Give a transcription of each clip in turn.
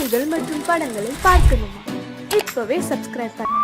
காணொளிகள் மற்றும் படங்களை பார்க்கணுமா? இப்பவே சப்ஸ்கிரைப் பண்ணுங்க.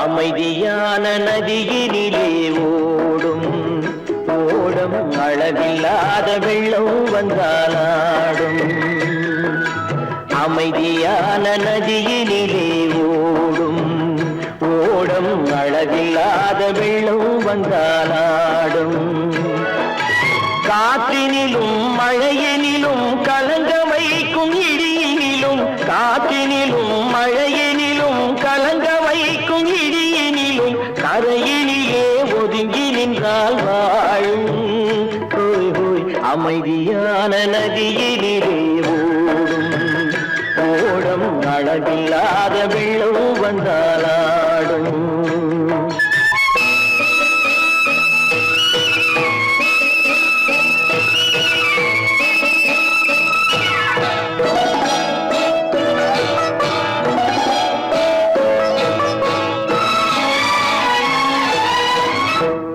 அமைதியான நதியினிலே ஓடும் ஓடம் அளவில்லாத வெள்ளம் வந்தாலாடும். அமைதியான நதியினிலே ஓடும் ஓடம் அளவில்லாத வெள்ளம் வந்தாலாடும். காற்றினிலும் மழையினிலும் கலங்க வைக்கும் இடியினிலும், காற்றினிலும் மழையினிலும் கலங்க வைக்கும் இடியினிலும் கரையினிலே ஒதுங்கி நின்றால் வாழும். அமைதியான நதியினிலே ஓடும் ஓடம் அளவில்லாத வெள்ளம் வந்தாலாடும்.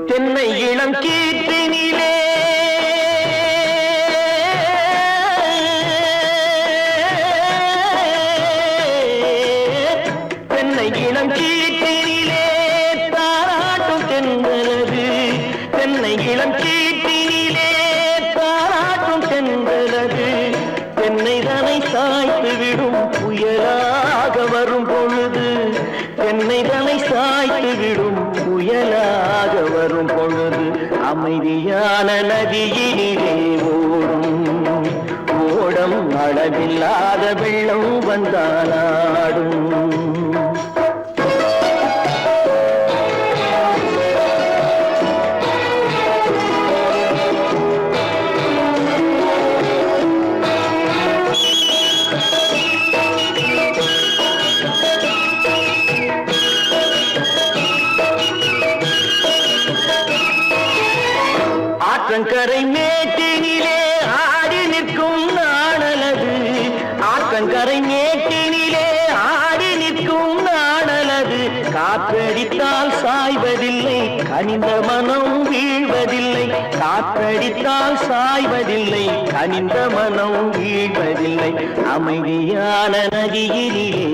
தென்னை இளம் கீர்த்தினிலே தென்னை இளம் கீர்த்தினிலே தாராட்டும் தென்றலது. தென்னை இளம் கீர்த்தினிலே தாராட்டும் தென்றலது. தென்னை தனை சாய்த்து விடும் புயலாக வரும் பொழுது, தென்னை தனை சாய்த்து விடும் புயலாக வரும் பொழுது அமைதியான நதியினிலே ஓடும் ஓடம் அளவில்லாத வெள்ளம் வந்தாலாடும். ஆற்றங்கரை மேட்டினிலே ஆடி நிற்கும் நாணலது. ஆற்றங்கரை மேட்டினிலே ஆடி நிற்கும் நாணலது. காற்றடித்தால் சாய்வதில்லை, கனிந்த மனம் வீழ்வதில்லை. காற்றடித்தால் சாய்வதில்லை, கனிந்த மனம் வீழ்வதில்லை. அமைதியான நதியினிலே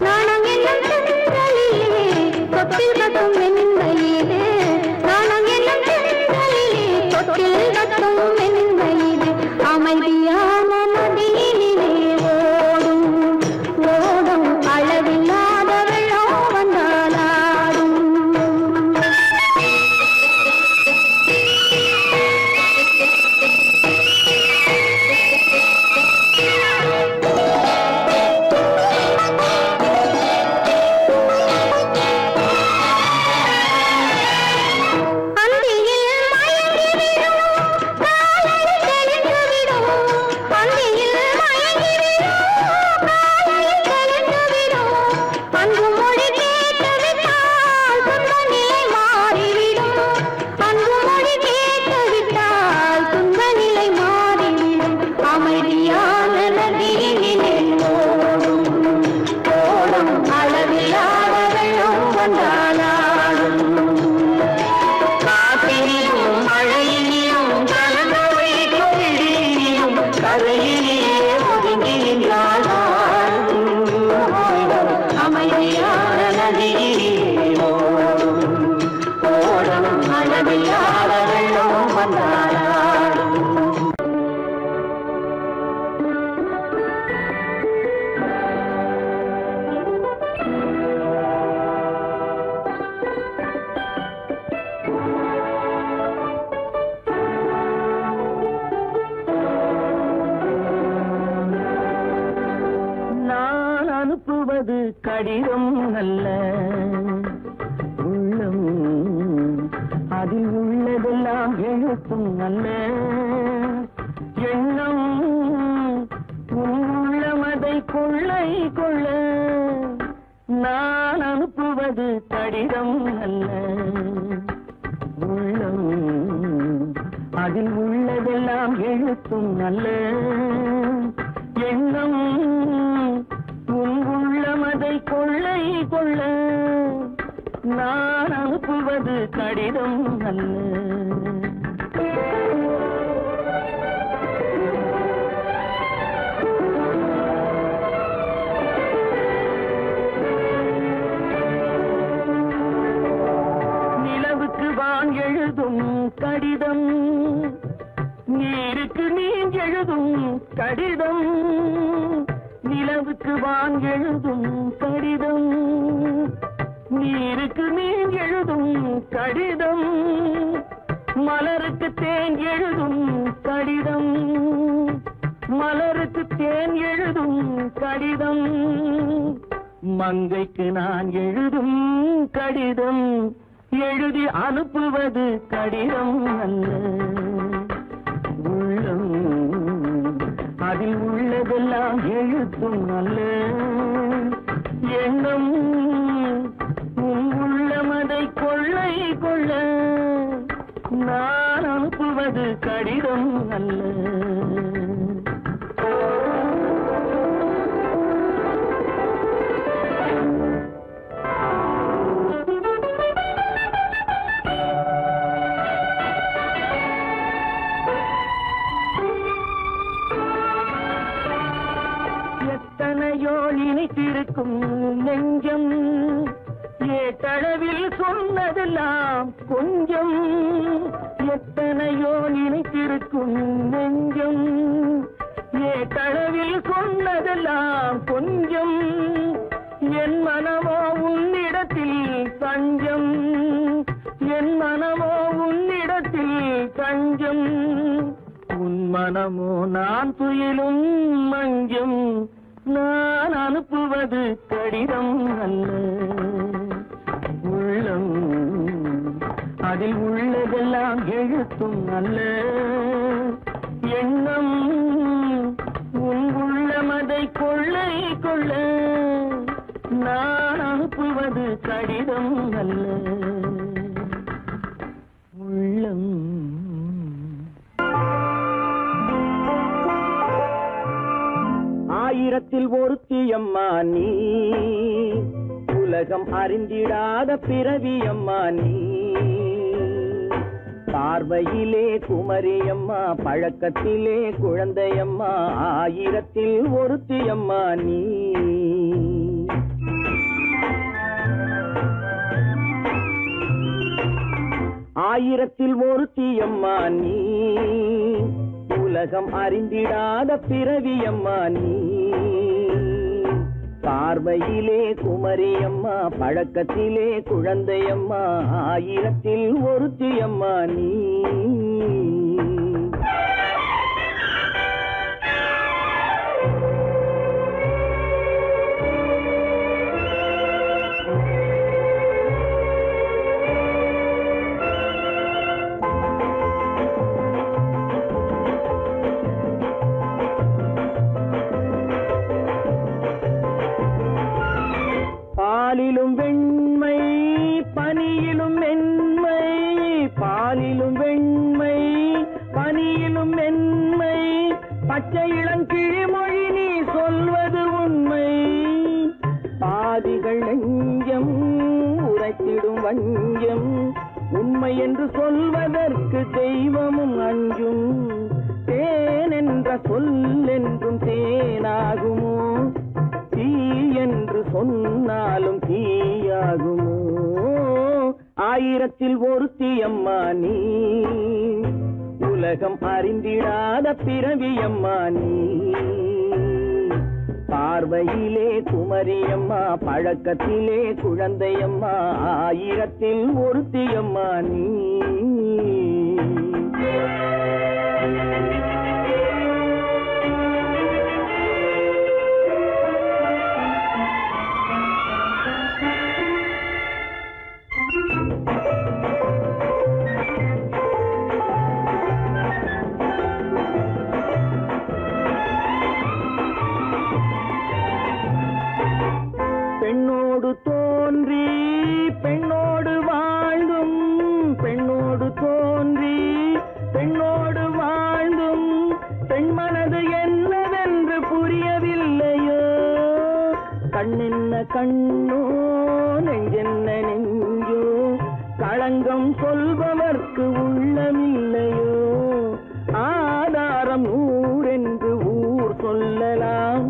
நாணம் என்னும் செங்கலிலே தொட்டில் கட்டும் வெண்மையிலே அனுப்புவது கடிதம் அல்ல, உள்ளம் அதில் உள்ளதெல்லாம் எழுத்தும் அல்ல. எண்ணம் உள்ளமதை கொள்ளை கொள்ள, நான் அனுப்புவது கடிதம் அல்ல, உள்ளம் அதில் உள்ளதெல்லாம் எழுத்தும் அல்ல. எண்ணம் உள்ளமதை கொள்ளை கொள்ள, நான் அனுப்புவது கடிதம் அல்ல. நிலவுக்கு வான் எழுதும் கடிதம், நீருக்கு நீர் எழுதும் கடிதம். நிலவுக்கு வான் எழுதும் கடிதம், நீருக்கு நீர் எழுதும் கடிதம். மலருக்கு தேன் எழுதும் கடிதம், மலருக்கு தேன் எழுதும் கடிதம். மங்கைக்கு நான் எழுதும் கடிதம், எழுதி அனுப்புவது கடிதம் அல்ல. உள்ளம் அதில் உள்ளதெல்லாம் எழுத்தும் அல்ல. எண்ணம் உள்ளமதை கொள்ளை கொள்ள, நான் அனுப்புவது கடிதம் அல்ல. எத்தனையோ இனித்திருக்கும் நெஞ்சம், ஏட்டளவில் சொன்னதெல்லாம் கொஞ்சம். எத்தனையோ நினைத்திருக்கும் நெஞ்சம், ஏட்டளவில் சொன்னதெல்லாம் கொஞ்சம். என் மனமோ உன்னிடத்தில் தஞ்சம், என் மனமோ உன்னிடத்தில் தஞ்சம். உன் மனமோ நான் துயிலும் மஞ்சம், நான் அனுப்புவது கடிதம் அல்ல. உள்ளம் அதில் உள்ளதெல்லாம் எழுத்தும் அல்ல. எண்ணம் உன் உள்ளமதை கொள்ளை கொள்ள, நான் அனுப்புவது கடிதம் அல்ல. உள்ளம் ஆயிரத்தில் ஒருத்தியம்மா நீ, உலகம் அறிந்திடாத பிறவியம்மா நீ. பார்வையிலே குமரியம்மா, பழக்கத்திலே குழந்தையம்மா, ஆயிரத்தில் ஒருத்தியம்மா நீ. ஆயிரத்தில் ஒருத்தியம்மா நீ, உலகம் அறிந்திடாத பிறவியம்மா நீ. பார்வையிலே குமரியம்மா, பழக்கத்திலே குழந்தையம்மா, ஆயிரத்தில் ஒருத்தியம்மா நீ. பாலிலும் வெண்மை பனியிலும் மென்மை, பாலிலும் வெண்மை பனியிலும் மென்மை. பச்சை இளங்கிழிமொழி நீ சொல்வது உண்மை. பாதிகள் நெஞ்சம் உரைத்திடும் வஞ்சம், உண்மை என்று சொல்வதற்கு தெய்வமும் அஞ்சும். தேன் என்ற சொல் என்றும் தேனாகுமோ, தீ என்று சொன்னாலும் தீயாகுமோ. ஆயிரத்தில் ஒருத்தியம்மா நீ, உலகம் அறிந்திடாத பிறவியம்மா நீ. பார்வையிலே குமரியம்மா, பழக்கத்திலே குழந்தையம்மா, ஆயிரத்தில் ஒருத்தியம்மா நீ. பெண்ணோடு தோன்றி பெண்ணோடு வாழ்ந்தும் பெண்ணோடு தோன்றி பெண்ணோடு வாழ்ந்தும் பெண் மனது என்னவென்று புரியவில்லையோ கண்ணென்ன கண்ணோ நெஞ்சென்ன நெஞ்சோ களங்கம் சொல்பவர்க்கு உள்ளமில்லையோ ஆதாரம் ஊரென்று ஊர் சொல்லலாம்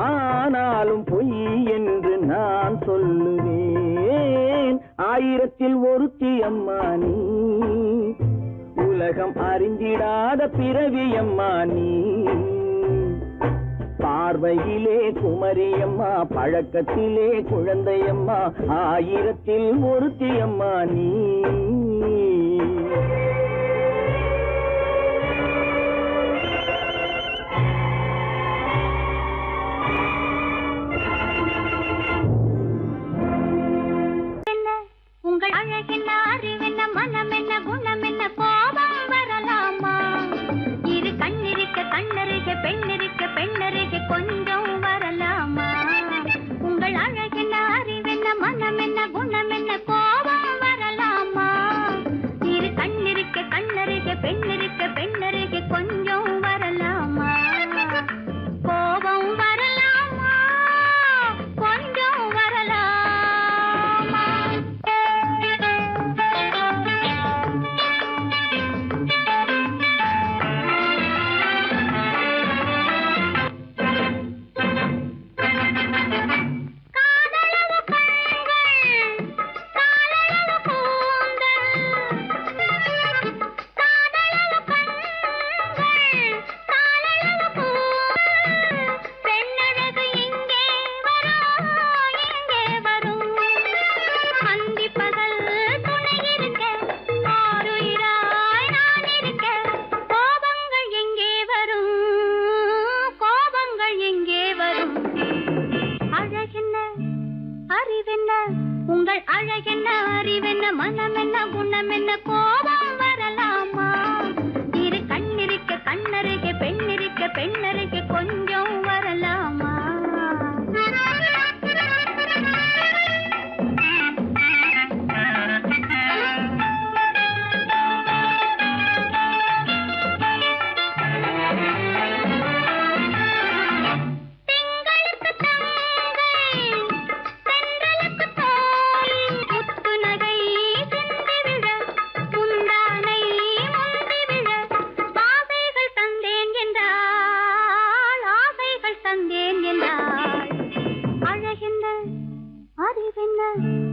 ஆனாலும் பொய் என்று நான் சொல்லுவேன் ஆயிரத்தில் ஒருத்தி அம்மா நீ உலகம் அறிந்திடாத பிறவி அம்மா நீ பார்வையிலே குமரியம்மா பழக்கத்திலே குழந்தையம்மா ஆயிரத்தில் ஒருத்தி அம்மா நீ உங்கள் அழகென்ன அறிவென்ன மனம் என்ன குணம் என்ன கோபம் வரலாமா இரு கண்ணிருக்க கண்ணருக பெண்ணிருக்க பெண்ணருக கொஞ்சம் வரலாமா உங்கள் அழகென்ன அறிவென்ன மனம் என்ன குணம் என்ன கோபம் வரலாமா இரு கண்ணிருக்க கண்ணருக பெண்ணிருக்க பெண்ணருக கொஞ்சம் வரலாமா கோபம் வரலாமா கொஞ்சம் வரலாமா உங்கள் அழகென்ன அறிவென்ன மனம் என்ன குணம் என்ன கோபம் வரலாமா இரு கண்ணிருக்க கண்ணருக பெண்ணிருக்க பெண்ணருக கொஞ்சம் வரலாமா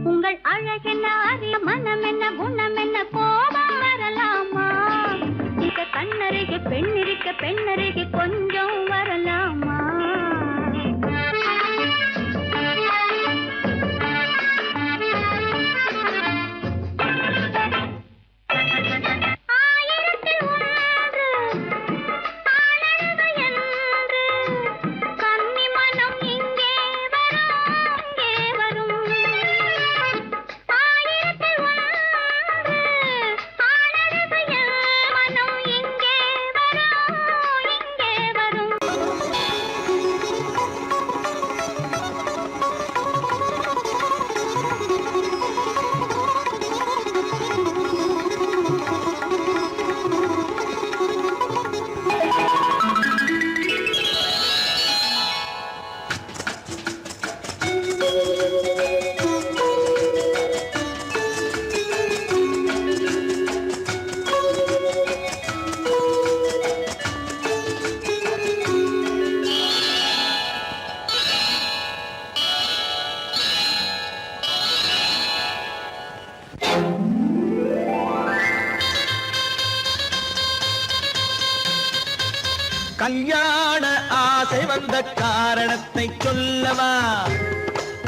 உங்கள் அழகென்ன அறிய மனம் என்ன குணம் என்ன கோபம் வரலாமா இக கண்ணருக பெண்ணிருக்க பெண்ணருக கொஞ்சம் வரலாமா கல்யாண ஆசை வந்த காரணத்தை சொல்லவா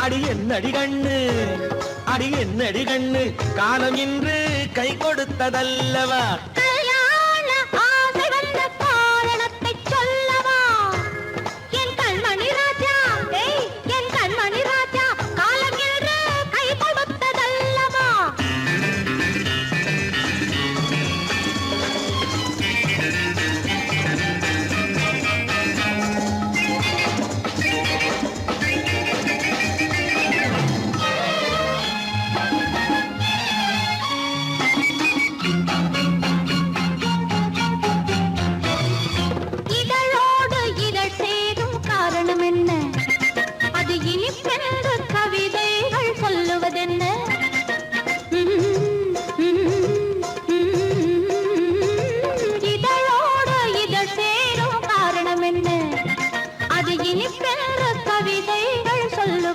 அடி என்னடி கண்ணு அடி என்னடி கண்ணு காலம் இன்று கை கொடுத்ததல்லவா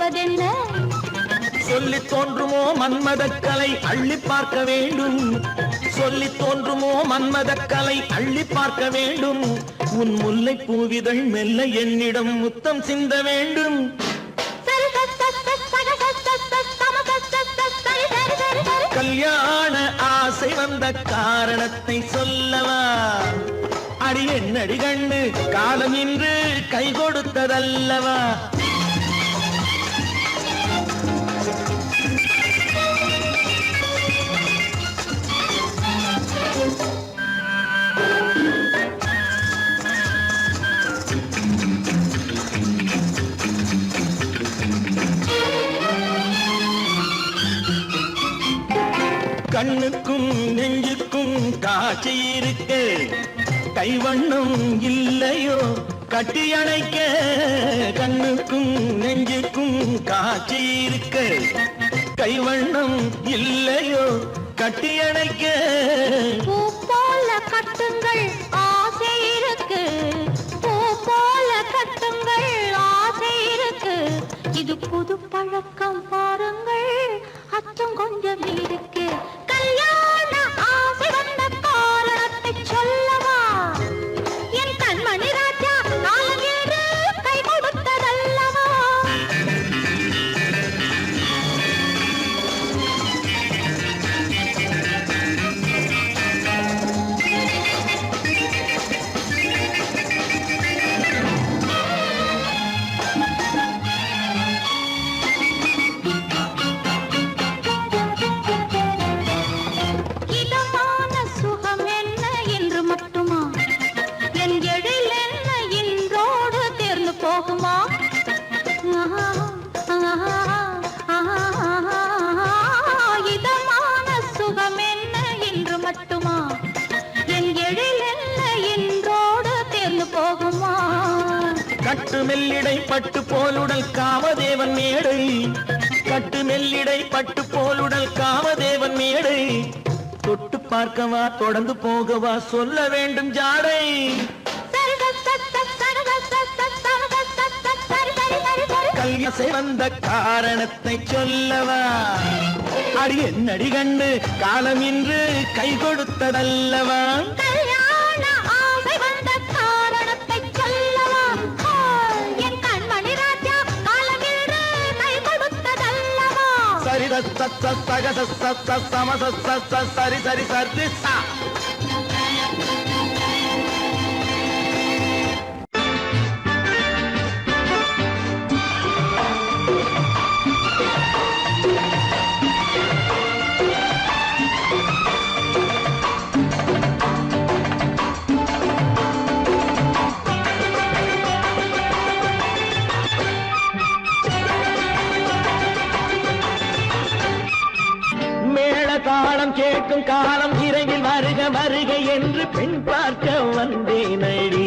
சொல்வதென்ன? சொல்லி தோன்றுமோ மன்மதக்கலை அள்ளி பார்க்க வேண்டும், சொல்லி தோன்றுமோ மன்மதக்கலை அள்ளி பார்க்க வேண்டும். உன் முல்லை பூவிதழ் மெல்ல என்னிடம் முத்தம் சிந்த வேண்டும். கல்யாண ஆசை வந்த காரணத்தை சொல்லவா? அடி என்னடி கண்ணு காலம் இன்று கை கொடுத்ததல்லவா? கண்ணுக்கும் நெஞ்சுக்கும் காட்சி இருக்க, கைவண்ணம் இல்லையோ கட்டி அணைக்க. கண்ணுக்கும் நெஞ்சுக்கும் காட்சி இருக்க, கைவண்ணம் இல்லையோ கட்டி அணைக்க. பூ போல கட்டுங்கள் ஆசை இருக்கு, பூ போல கட்டுங்கள் ஆசை இருக்கு. இது புது பழக்கம் பாருங்கள், அச்சம் கொஞ்சம் இருக்கு. கல்யாண ஆசை வந்த காரணத்தை சொல்லவா? என் கண்மணி ராஜா காலம் என்று கை கொடுத்ததல்லவா? இதமான சுகம் என்ன என்று மட்டுமா? என் எழில் என்ன என்றோடு தேர்ந்து போகுமா? கட்டு மெல்லிடை பட்டு போலுடல் காமதேவன் மேடை, கட்டு மெல்லிடை பட்டு போலுடல் காமதேவன் மேடை. தொட்டு பார்க்கவா தொடர்ந்து போகவா சொல்ல வேண்டும் ஜாடை. கல்யாசை வந்த காரணத்தை சொல்லவா? அடி என்னடி கண்டு காலம் இன்று கை கொடுத்ததல்லவா? கல்யாண ஆசை வந்த காரணத்தை சொல்லவா? என் கண்மணி ராஜா காலம் என்று கை கொடுத்ததல்லவா? சரி சக சம சரி சரி சரி சா. தாளம் கேட்கும் காலம் இறையில் வருக வருக என்று பெண் பார்க்க வந்தேனடி.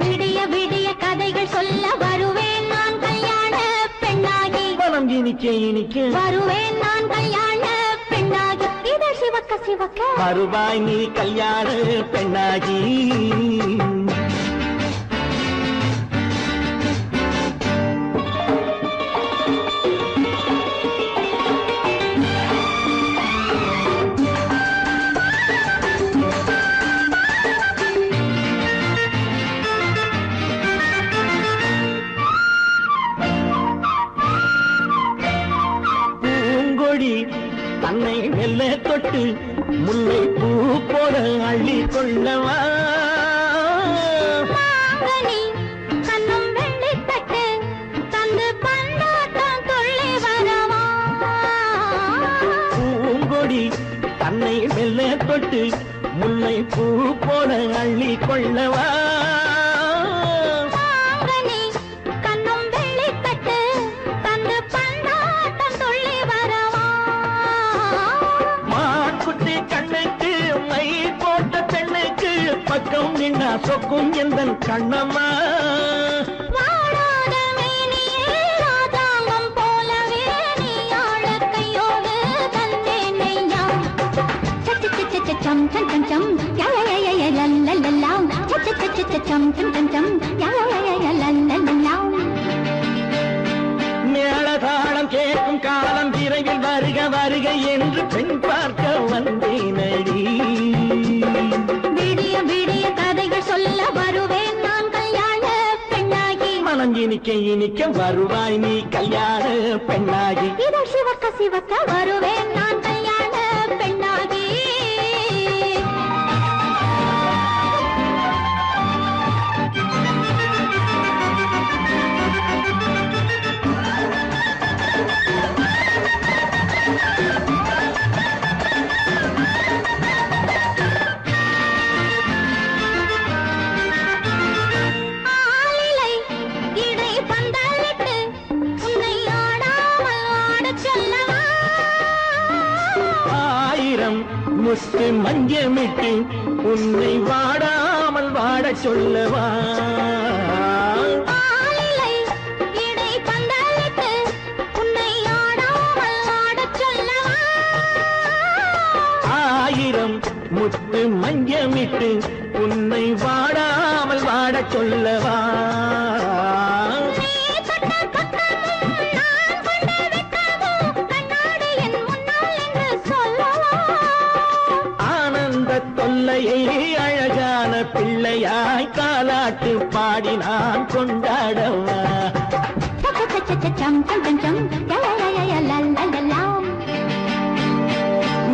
விடிய விடிய கதைகள் சொல்ல வருவேன் நான் கல்யாண பெண்ணாகி. மனம் இனிக்க இனிக்க வருவேன் நான் கல்யாண பெண்ணாகி. இதை சிவக்க சிவக்க வருவாய் நீ கல்யாண பெண்ணாகி. தன்னை மெல்ல தொட்டு முல்லை பூ போல அள்ளி கொள்ளவா? கண்ணும் வெள்ளி தட்டு தந்து பந்தாட்டம் துள்ளி வரவா? பூங்கொடி தன்னை மெல்ல தொட்டு முல்லை பூ போல அள்ளி கொள்ளவா? பக்கம் நின்னா சொக்கும் எந்தன் கண்ணம்மா. வாழாத மேனியே ராதாங்கம் போலவே நீ ஆள கையோடு தந்தேன் நெய்யா. சச்ச சச்ச சச்சம் சம் சம் சம் யா யா யா யா லல்லல்லா. சச்ச சச்ச சச்சம் சம் சம் சம் யா யா யா யா லல்லல்லா. விரைவில் வருக வருக என்று பெண் பார்க்க வந்தேனடி. விடிய விடிய கதைகள் சொல்ல வருவேன் நான் கல்யாண பெண்ணாகி. மனம் இனிக்க இனிக்க வருவாய் நீ கல்யாண பெண்ணாகி. இதழ் சிவக்க சிவக்க வருவேன் நான் கல்யாண பெண்ணாகி. முத்து மஞ்சமிட்டு உன்னை வாடாமல் வாட சொல்லவா. ஆயிரம் முத்து மஞ்சமிட்டு உன்னை வாடாமல் வாட சொல்லவா. தொல்லையை அழகான பிள்ளையாய் காலாட்டு பாடி நான் கொண்டாடவா.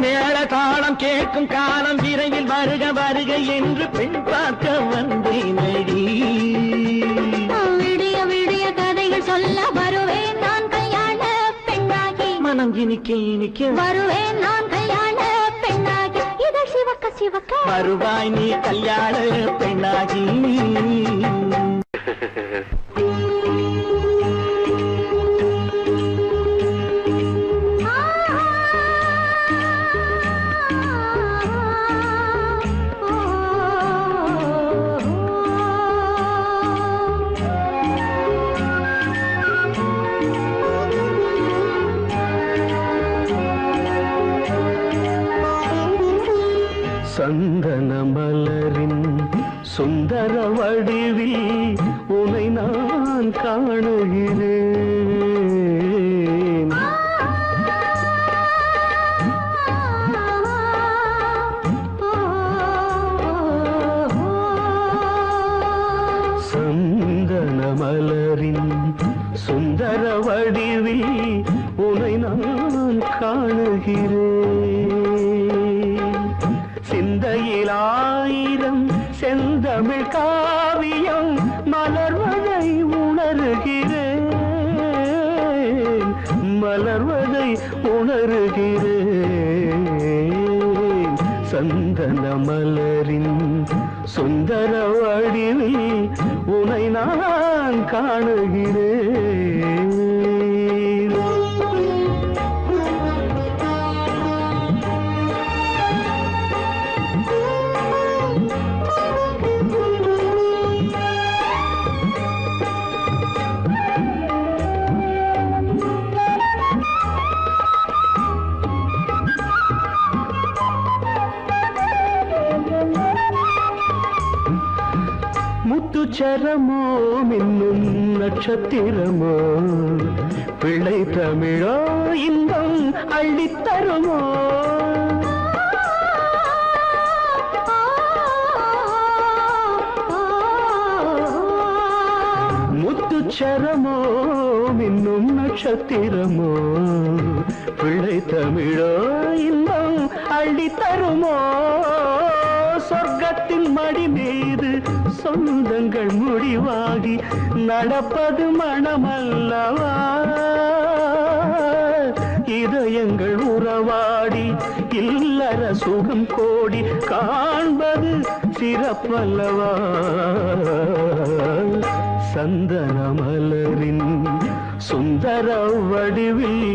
மேள தாளம் கேட்கும் காலம் விரைவில் வருக வருக என்று பெண் பார்க்க வந்தேனடி. விடிய விடிய கதைகள் சொல்ல வருவேன் நான் கல்யாண பெண்ணாகி. மனம் இனிக்க இனிக்க வருவேன் நான் கல்யாண பெண்ணாகி. இதழ் சிவக்க சிவக்க வருவாய் நீ கல்யாண பெண்ணாகி. சந்தன மலரின் சுந்தர வடிவில் உனை நான் காணுகிறேன். சந்தன மலரின் சுந்தர வடிவில் உனை நான் காணுகிறேன். சிந்தையில் ஆயிரம் செந்தமிழ் காவியம் மலர்வதை உணர்கிறேன். மலர்வதை உணர்கிறேன். சந்தன மலரின் சுந்தர வடிவில் உனை நான் காணுகிறேன். முத்துச்சரமோ மின்னும் நட்சத்திரமோ பிள்ளை தமிழோ இன்பம் அள்ளித்தருமோ. முத்துச்சரமோ மின்னும் நட்சத்திரமோ பிள்ளை தமிழோ இன்பம் அள்ளித்தருமோ. சொர்க்கத்தின் மடி மீது சொந்தங்கள் முடிவாகி நடப்பது மனமல்லவா. இதயங்கள் உறவாடி இல்லற சுகம் கோடி காண்பது சிறப்பல்லவா. சந்தன மலரின் சுந்தர வடிவில்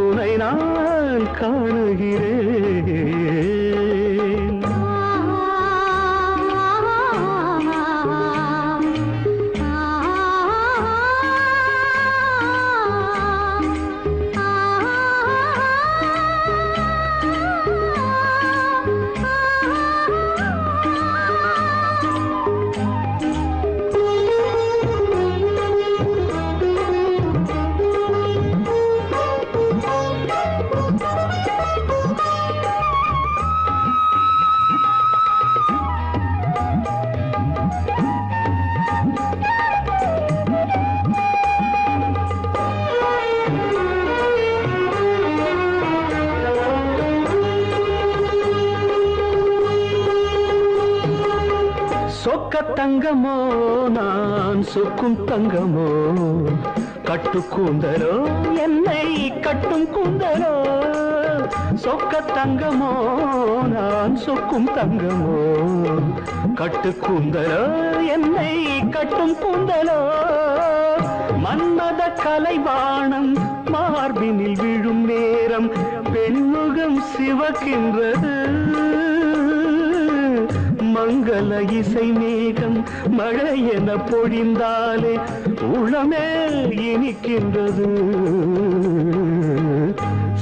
உனை நான் காணுகிறேன். சொக்க தங்கமோ நான் சொக்கும் தங்கமோ கட்டு கூந்தலோ என்னை கட்டும் கூந்தலோ சொக்க தங்கமோ நான் சொக்கும் தங்கமோ கட்டு கூந்தலோ என்னை கட்டும் கூந்தலோ மன்மத கலைவாணம் மார்பினில் விழும் நேரம் பெண்முகம் சிவக்கின்றது மங்கள இசை மேகம் மழை என பொழிந்தாலே உளமே இனிக்கின்றது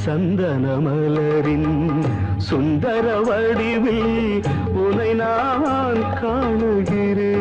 சந்தன மலரின் சுந்தர வடிவில் உனை நான் காணுகிறேன்.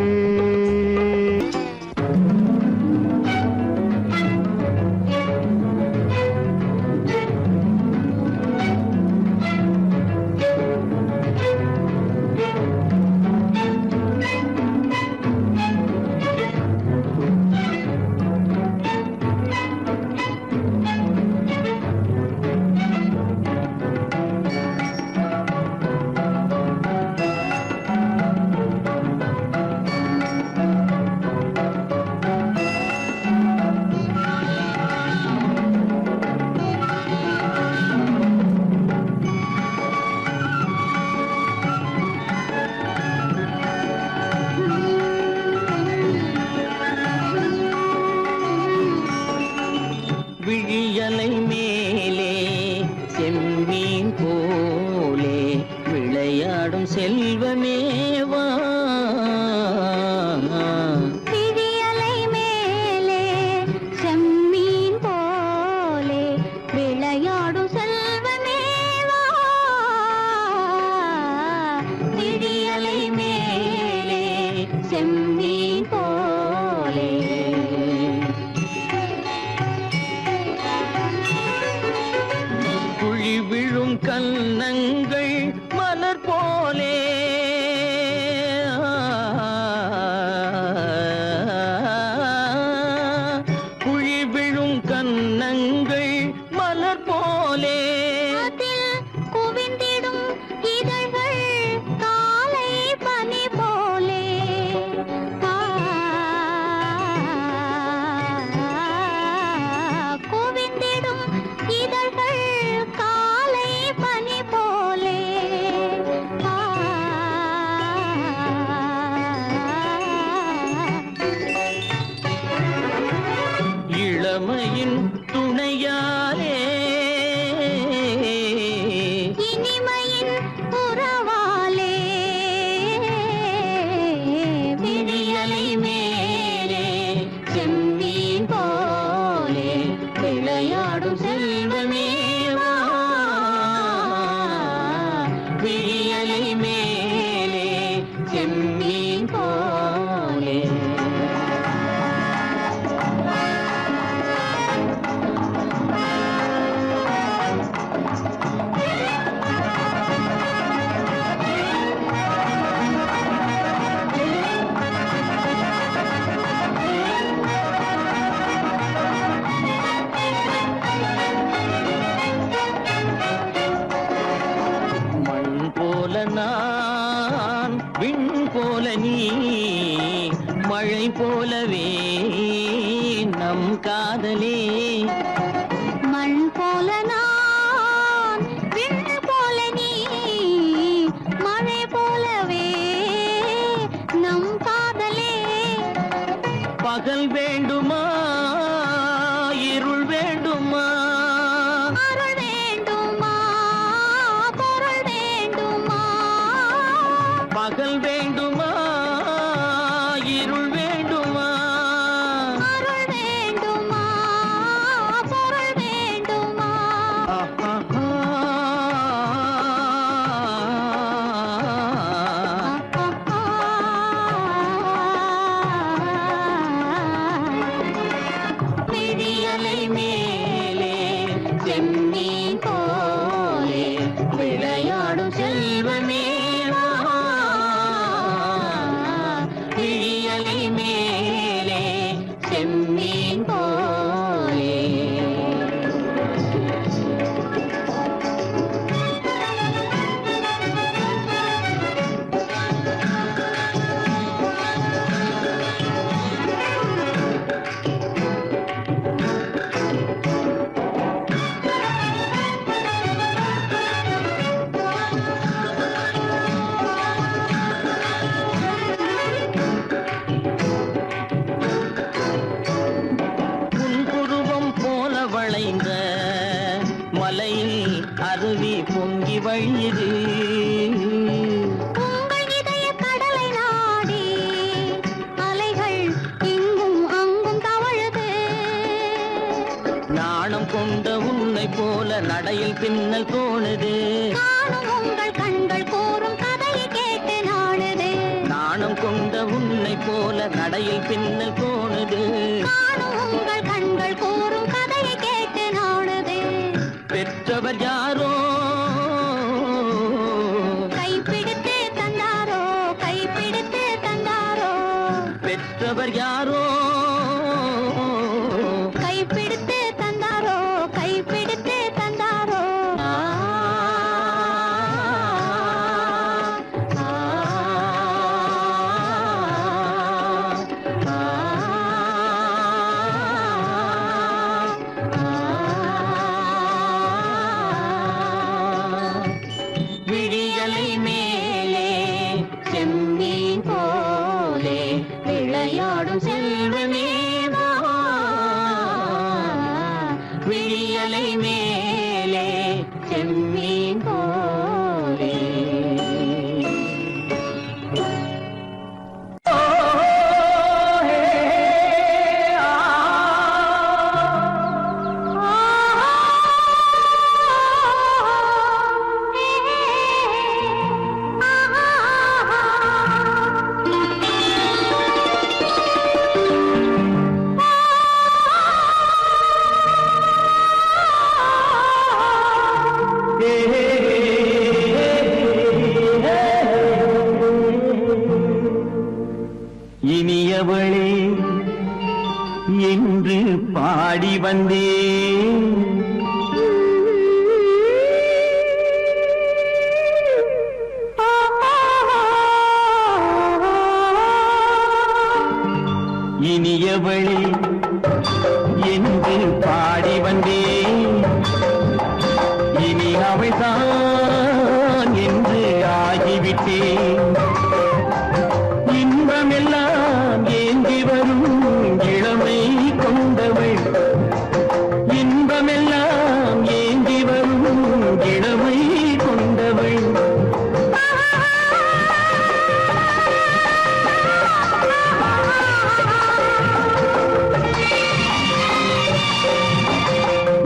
விழியலை மேலே செம்மீன் போலே விளையாடும் செல்வமேவா விழியலை மேலே செம்மீன் போலே விளையாடும் செல்வமேவா விழியலை மேலே செம்மீன் போலே குழி விழும் கன்னங்கள் மலர் போலே குழி விழும் கன்னங்கள் மலர் போலே அதில் குவிந்திடும் இதழ்கள் காலை பனி போலே குவிந்திடும் இதழ்கள் காலை பனி போலே இளமையின் துணையாலே இனிமையின் உறவாலே விழியலை மேலே செம்மீன் போலே விளையாடும் செல்வமேவா விழியலை மேலே செம்மீன் போலே மண் போல நான் விண் போல நீ மழை போலவே நம் காதலே மண் போல நான் விண் போல நீ மழை போலவே நம் காதலே பகல் வேண்டுமா இருள் வேண்டுமா அருள் வேண்டுமா பொருள் வேண்டுமா பகல் வேண்டுமா இருள் வேண்டுமா அருள் வேண்டுமா பொருள் வேண்டுமா விழியலை மேலே செம்மீன் போலே விளையாடும் செல்வமேவா விழியலை மேலே செம்மீன் போலே மறைந்த மலையில் அருவி பொங்கி வழியுது. உங்கள் இதய கடலை நாடி அலைகள் இங்கும் அங்கும் தவழுது. நாணம் கொண்ட உன்னை போல நடையில் பின்னல் தோணுது. நானும் உங்கள் கண்கள் கூறும் கதையை கேட்டு நாடுது. நாணம் கொண்ட உன்னை போல நடையில் பின்னல் தோணுது. நானும் உங்கள் கண்கள் கூறும் கதையை கேட்டு நாடுது. பெற்றவர் யாரோ கைப்பிடித்து தந்தாரோ, கைப்பிடித்து தந்தாரோ. பெற்றவர் யாரோ கைப்பிடித்து தந்தாரோ, கைப்பிடித்து தந்தாரோ. விழியலை மேலே செம்மீன் போலே விளையாடும் செல்வமேவா. விழியலை மேலே செம்மீன் போலே. இனியவளே என்று பாடி வந்தேன். இனியவளே என்று பாடி வந்தேன். இனி அவள்தான் என்று ஆகிவிட்டேன். இன்பமெல்லாம் ஏந்தி வரும் இளமை கொண்டவள். இன்பமெல்லாம் ஏந்தி வரும் இளமை கொண்டவள்.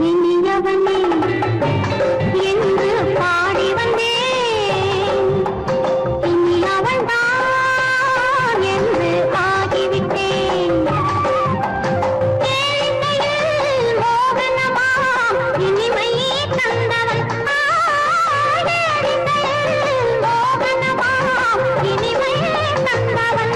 இனியவனே என்று பாடி வந்தேன். இனி அவள்தான் என்று ஆகிவிட்டேன். கேளிக்கையில் மோகனமாம் இனிமை தந்தவள். கேளிக்கையில் மோகனமாம் இனிமை தந்தவள்.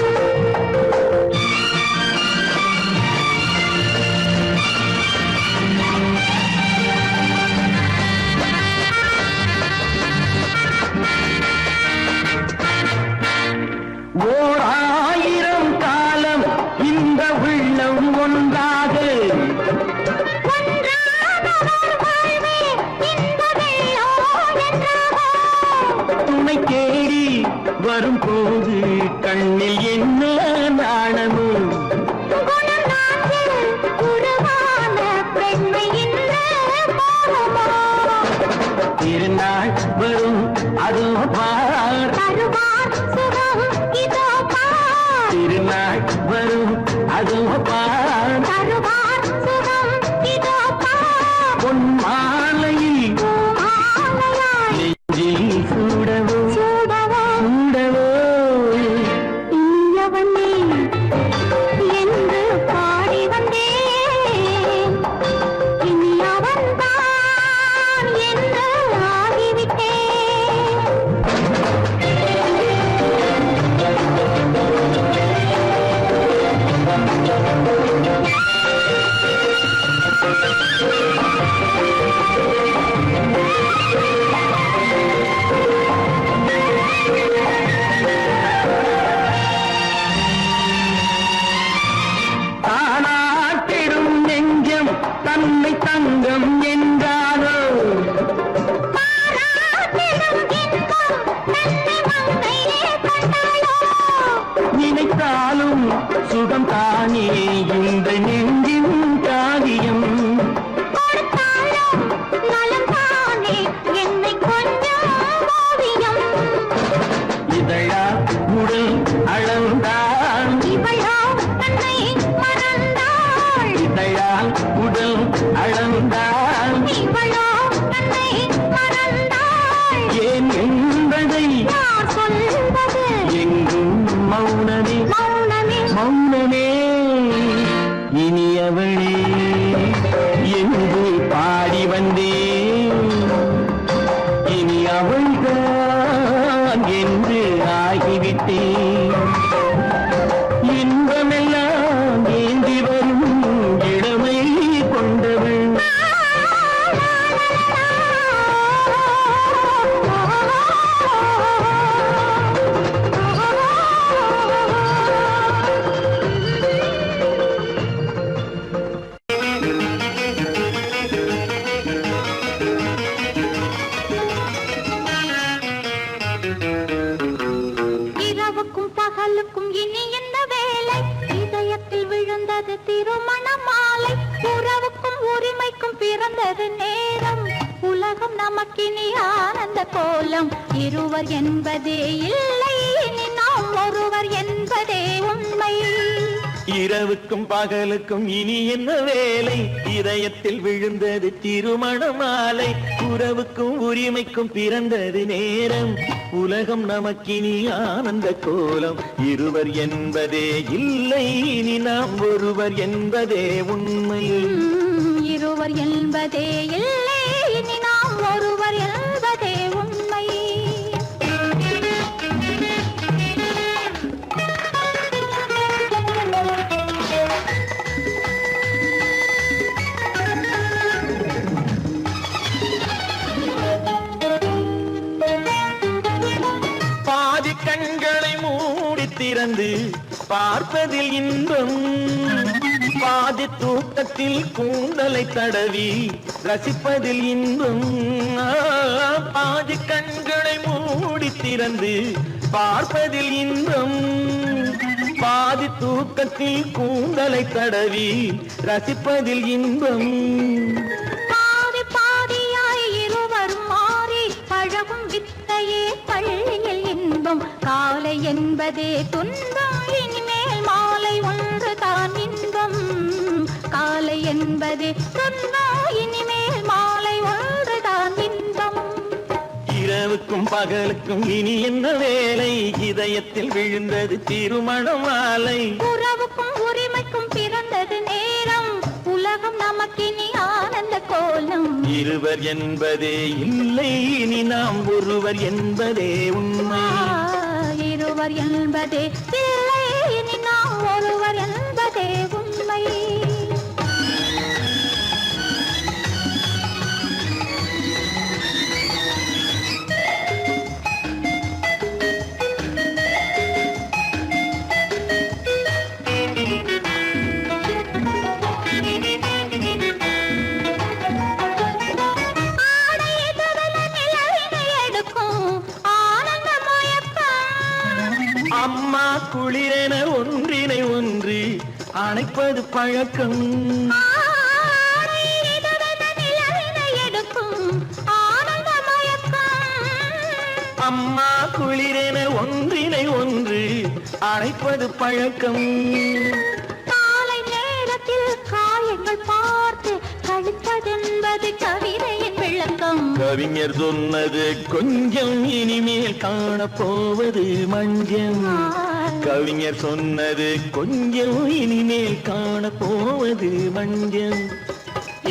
ஓர் ஆயிரம் காலம் இந்த உள்ளம் ஒன்றாக துணை தேடி வரும்போது கண்ணில் என்ன நாணமும். திருநாள் வரும் அதோ பார். திருநாள் வரும் அதோ பார். பொன் மாலையில் நெஞ்சில் சூடவோ சூடவோ. என்று பாடி வந்தேன். இனி அவன்தான் என்று ஆகிவிட்டேன். அளந்தால் இவளோ தன்னை மறந்தாள். ஏன் என்பதை யார் சொல்வது? எங்கும் மௌனமே மௌனமே மௌனமே. இனியவளே என்று பாடி வந்தேன், இனி அவள்தான் என்று ஆகிவிட்டேன். இன்பமெல்லாம் ஏந்தி வரும் இளமை கொண்டவள். இரவுக்கும் பகலுக்கும் இனி என்ன வேலை? இதயத்தில் விழுந்தது திருமண மாலை. உறவுக்கும் உரிமைக்கும் பிறந்தது நேரம். உலகம் நமக்கினி ஆனந்த கோலம். இருவர் என்பதே இல்லை, இனி நாம் ஒருவர் என்பதே உண்மை. இரவுக்கும் பகலுக்கும் இனி என்ன வேலை? இதயத்தில் விழுந்தது திருமண மாலை. உறவுக்கும் உரிமைக்கும் பிறந்தது நேரம். உலகம் நமக்கினி ஆனந்த கோலம். இருவர் என்பதே இல்லை, இனி நாம் ஒருவர் என்பதே உண்மை. இருவர் என்பதே இல்லை, இனி நாம் ஒருவர் என்பதே உண்மை. பாதி கண்களை மூடி திறந்து பார்ப்பதில் இன்பம், பாதி தூக்கத்தில் கூந்தலை தடவி ரசிப்பதில் இன்பம். பாதி கண்களை மூடி திறந்து பார்ப்பதில் இன்பம், பாதி தூக்கத்தில் கூந்தலை தடவி ரசிப்பதில் இன்பம். பாதி பாதியாய் இருவரும் மாறி பழகும் வித்தையே பள்ளியில் இன்பம். காலை என்பதே துன்பம், இனிமேல் மாலை ஒன்று தான் இன்பம். காலை என்பதே துன்பம், இனிமேல் மாலை ஒன்று தான் இன்பம். இரவுக்கும் பகலுக்கும் இனி என்ன வேலை? இதயத்தில் விழுந்தது திருமண மாலை. உறவுக்கும் உரிமைக்கும் பிறந்தது நேரம். உலகம் நமக்கினி ஆனந்த கோலம். இருவர் என்பதே இல்லை, இனி நாம் ஒருவர் என்பதே உண்மை. இருவர் என்பதே இல்லை, இனி நாம் ஒருவர் என்பதே உண்மை. ஆடை எதிரில நிலவினை எடுக்கும் ஆனந்த மயக்கம். அம்மா குளிரென ஒன்றினை ஒன்று அணைப்பது பழக்கம். ஆடை எதிரில நிலவினை எடுக்கும் ஆனந்த மயக்கம். அம்மா குளிரென ஒன்றினை ஒன்று அணைப்பது பழக்கம். காலை நேரத்தில் காயங்கள் பார்த்து கழிப்பதென்பது கவிதையின் விளக்கம். கவிஞர் சொன்னது கொஞ்சம், இனிமேல் காணப்போவது மஞ்சம். கவிஞர் சொன்னது கொஞ்சம், இனிமேல் காணப்போவது மஞ்சம்.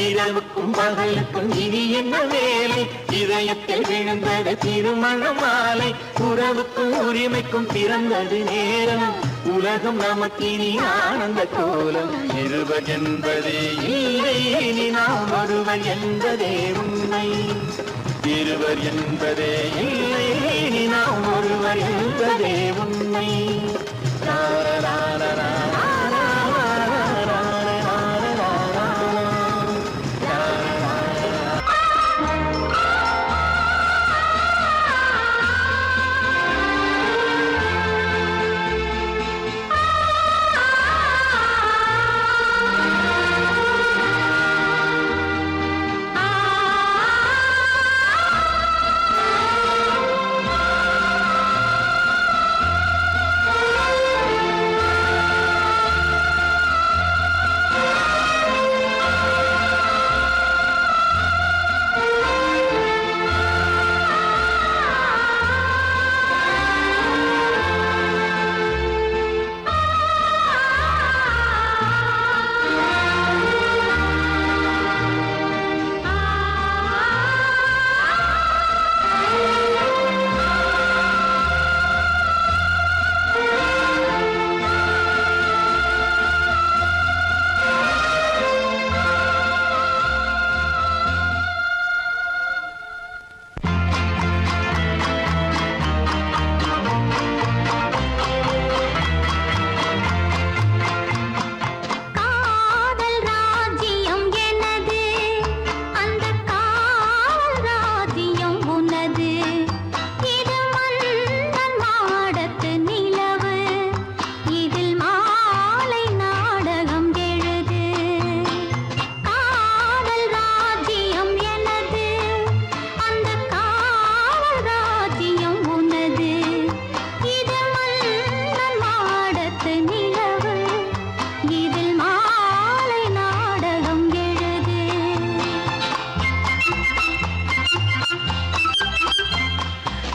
இரவுக்கும் பகலுக்கும் இனி என்ன வேலை? இதயத்தில் விழுந்தது திருமண மாலை. உறவுக்கும் உரிமைக்கும் பிறந்தது நேரம். உலகம் நமக்கினி ஆனந்த கோலம். இருவர் என்பதே இல்லை, இனி நாம் ஒருவர் என்பதே உண்மை. இருவர் என்பதே இல்லை, இனி நாம் ஒருவர் என்பதே உண்மை. லா, லா, லா, லா, லா.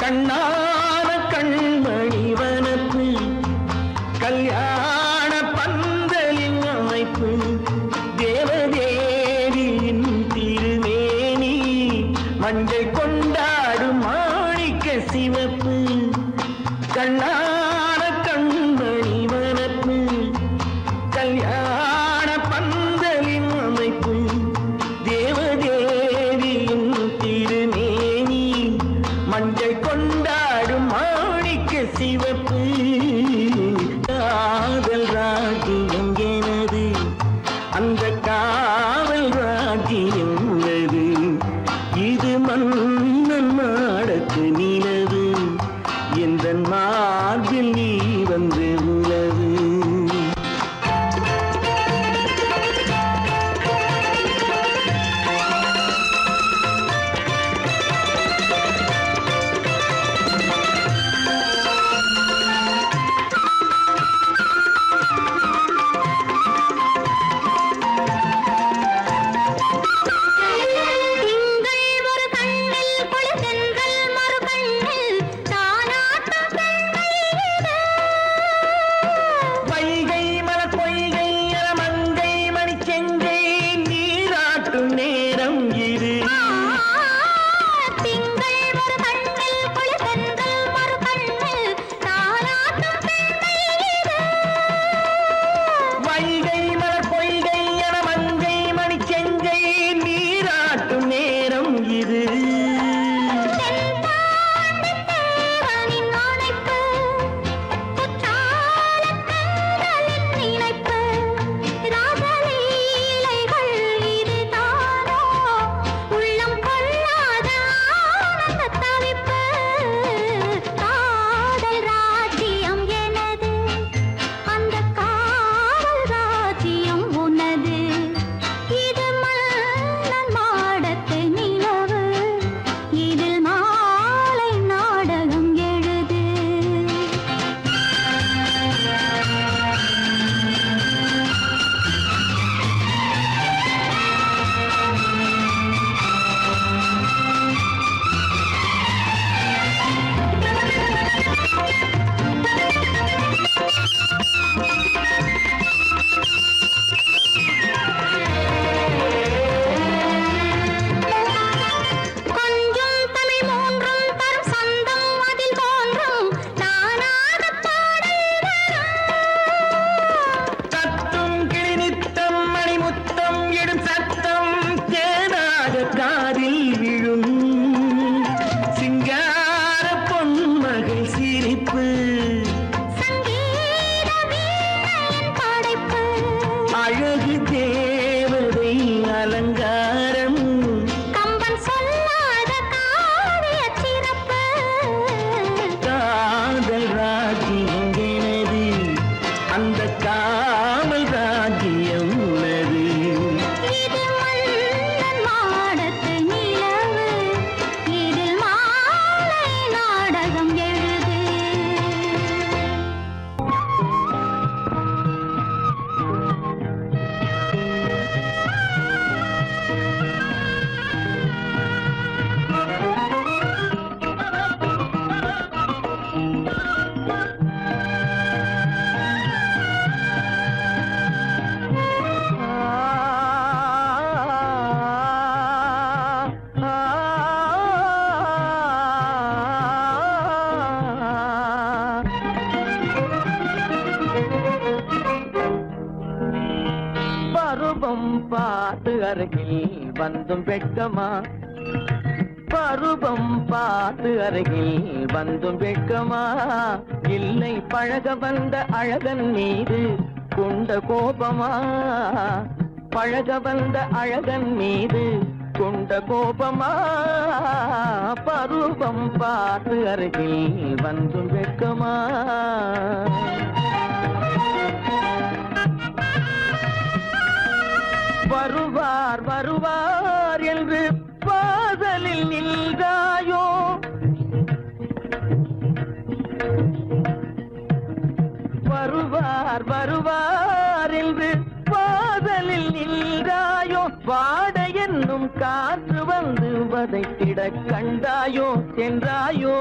கண்ணான கண்மணி வனப்பு கல்யாண பந்தலின் அமைப்பு தேவதேவியின் திருமேனி மஞ்சள் கொண்டாடும் மாணிக்க சிவப்பு கண்ணான கண்மணி வனப்பு கல்யாண பந்தலின் அமைப்பு தேவதேவியின் திருமேனி மஞ்சள் கொண்டாடும் மாணிக்க சிவப்பு காதல் ராஜ்யம் எனது அந்த காவல் ராஜ்யம் உள்ளது இது மன்னன் மாடத்து நிலவு எந்த மார்பில் நீ வந்து உலவு அருகில் வந்தும் வெட்கமா பருவம் பார்த்து அருகில் வந்தும் வெட்கமா இல்லை பழக வந்த அழகன் மீது கொண்ட கோபமா பழக வந்த அழகன் மீது கொண்ட கோபமா பருவம் பார்த்து அருகில் வந்தும் வெட்கமா வருவார் வருவார் என்று வாசலில் நின்றாயோ வருவார் வருவார் என்று வாசலில் நின்றாயோ வாட என்னும் காற்று வந்து வதைத்திட கண்டாயோ சென்றாயோ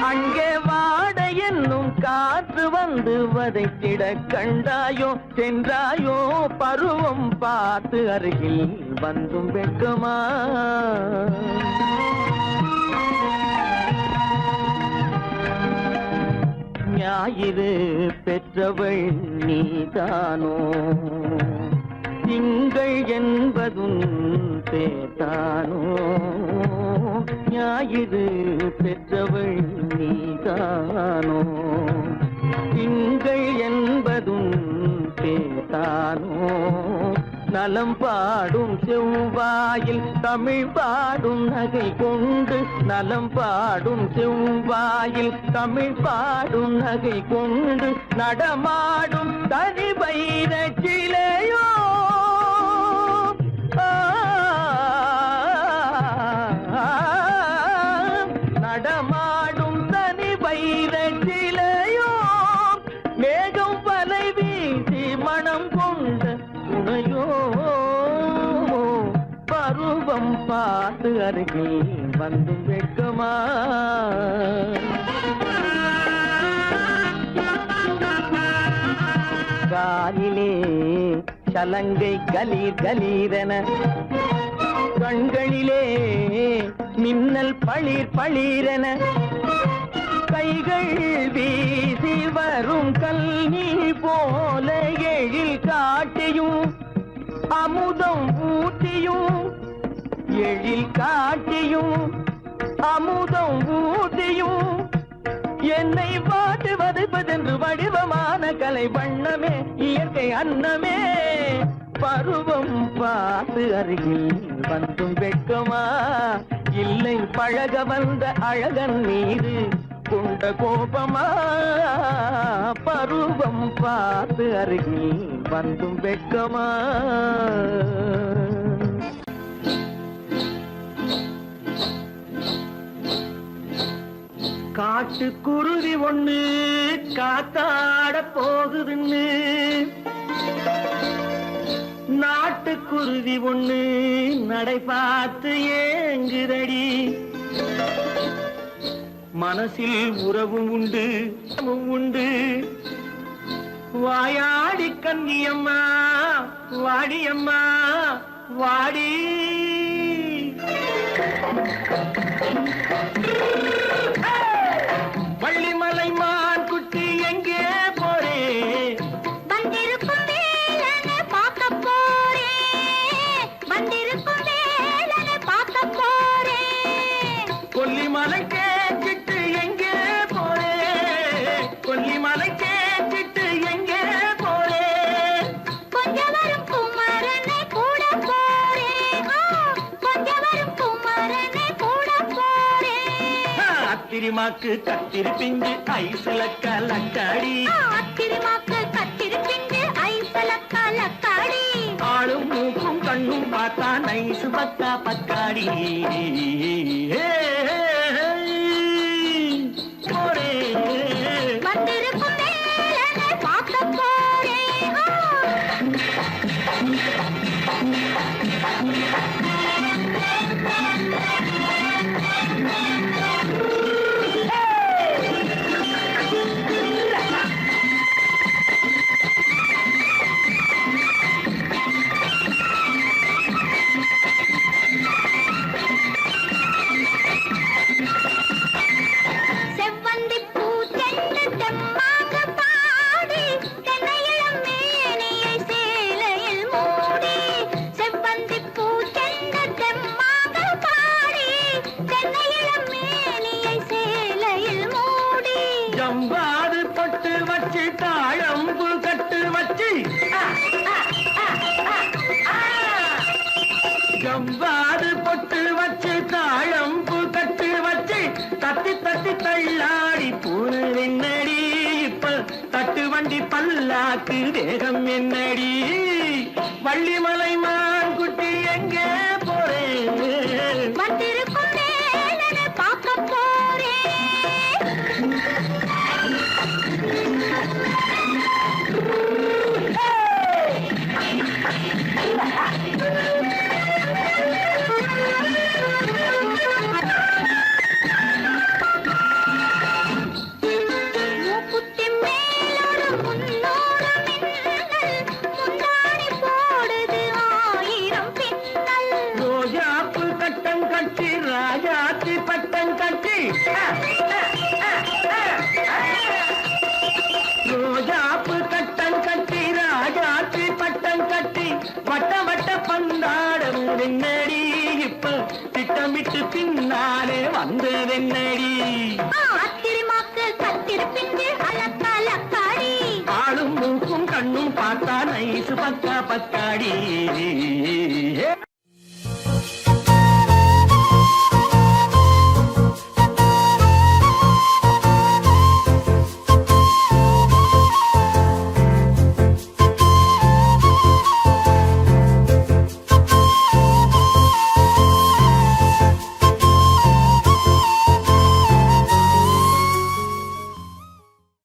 அங்கே வாட என்னும் காற்று வந்து வதைத்திட கண்டாயோ சென்றாயோ பருவம் பார்த்து அருகில் வந்தும் வெட்கமா ஞாயிறு பெற்றவள் நீதானோ திங்கள் என்பதும் பேத்தானோ ஞாயிறு பெற்றவள் நீதானோ திங்கள் என்பதும் பேத்தானோ நலம் பாடும் செவ்வாயில் தமிழ் பாடும் நகை கொண்டு நலம் பாடும் செவ்வாயில் தமிழ் பாடும் நகை கொண்டு நடமாடும் தனி வைர சிலையோ நடமாடும் தனி வைர சிலையோ மேகம் வலை வீசி மனம் கொண்ட துணையோ பருவம் பார்த்து அருகில் வந்து வெட்கமா காலிலே சலங்கை கலீர் கலீரென கண்களிலே மின்னல் பளிர் பளிரென கைகள் வீசி வரும் கல்வி போல எழில் காட்டியும் அமுதம் ஊட்டியும் எழில் காட்டியும் அமுதம் ஊட்டியும் என்னை பாட்டு வதைப்பதென்று வடிவமான கலை வண்ணமே இயற்கை அன்னமே பருவம் பார்த்து அருகில் வந்தும் வெட்கமா இல்லை பழக வந்த அழகன் மீது கொண்ட கோபமா பருவம் பார்த்து அருகில் வந்தும் வெட்கமா காட்டு குருவி ஒண்ணு காத்தாட போகுதுன்னு நாட்டுக்குருவி ஒண்ணு நடை பார்த்து ஏங்குதடி மனசில் உறவும் உண்டு உண்டு வாயாடி கன்னியம்மா வாடியம்மா வாடி வள்ளிமலை மான் குட்டி எங்கே போறே வந்திருக்கும் வேலனை பார்க்க போறேன் வந்திருக்கும் வேலனை பார்க்க போறேன் கொல்லிமலை கேட்டுட்டு எங்கே போறே கொல்லிமலை கேட்டுட்டு எங்கே போறே கொஞ்சம் வரும் குமரனை கூட போறேன் கொஞ்சம் வரும் குமரனை கூட போறேன் அத்திரிமாக்கு கத்திரி பிஞ்சு ஐசுல கலக்காடி அத்திரிமாக்கு கத்திரி பிஞ்சு ஐசல கலக்காடி ஆளும் மூக்கும் கண்ணும் பார்த்தா நைசு பக்கா பக்காடி போரே வந்திருக்கும் வேலனை பார்க்க போறேன் செவ்வந்தி பூ தென்ன தெம்மாக பாடி தென்னையிளம் மேனியை சேலையில் மூடி செவ்வந்தி பூ தென்ன தெம்மாக பாடி தென்னையிளம் மேனியை சேலையில் மூடி ஜம்பாது பொட்டு வச்சு தாழம்பு கட்டு வச்சு ஜம்பாது பொட்டு வச்சு தாழம்பு கட்டு வச்சு தட்டி தட்டி தள்ளாடி பூனு என்னடி இப்ப தட்டு வண்டி பல்லாக்கு வேகம் என்னடி வள்ளிமலை மான் குட்டி எங்கே போறேன் வந்திருக்கும் வேலனை பார்க்க போறேன் வட்ட வட்ட பந்தாடுவதென்னடி இப்ப திட்டமிட்டு பின்னாலே வந்ததென்னடி அத்திரிமாக்கு கத்திருப்பின்று அலக்காடி ஆளும் மூக்கும் கண்ணும் பார்த்தா நைசு பக்கா பக்காடி